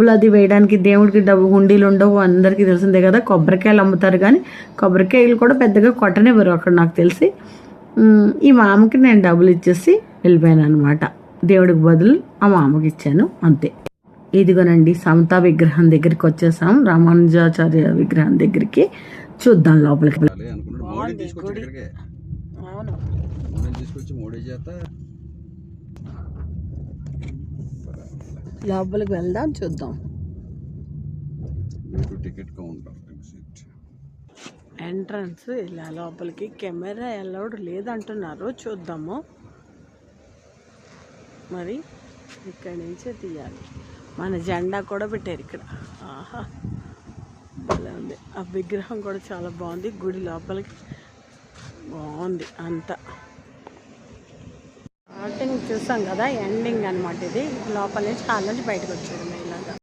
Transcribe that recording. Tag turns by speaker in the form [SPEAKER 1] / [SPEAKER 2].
[SPEAKER 1] డబ్బులు అది వేయడానికి దేవుడికి హుండీలు ఉండవు, అందరికీ తెలిసిందే కదా. కొబ్బరికాయలు అమ్ముతారు కానీ కొబ్బరికాయలు కూడా పెద్దగా కొట్టనివ్వరు అక్కడ నాకు తెలిసి. ఈ మామకి నేను డబ్బులు ఇచ్చేసి వెళ్ళిపోయాను అనమాట. దేవుడికి బదులు ఆ మామకి ఇచ్చాను అంతే. ఇదిగోనండి సమతా విగ్రహం దగ్గరికి వచ్చేసాం, రామానుజాచార్య విగ్రహం దగ్గరికి. చూద్దాం లోపలికి. లోపలికి వెళ్దాం, చూద్దాం. ఎంట్రన్స్ ఇలా లోపలికి. కెమెరా అలౌడ్ లేదంటున్నారు, చూద్దాము. మరి ఇక్కడి నుంచే తీయాలి. మన జెండా కూడా పెట్టారు ఇక్కడ. ఆహా, భలే ఉంది. ఆ విగ్రహం కూడా చాలా బాగుంది. గుడి లోపలికి బాగుంది అంతా. స్టార్టింగ్ చూసాం కదా, ఎండింగ్ అనమాట ఇది. లోపల నుంచి హాల్ నుంచి బయటకు వచ్చాడు.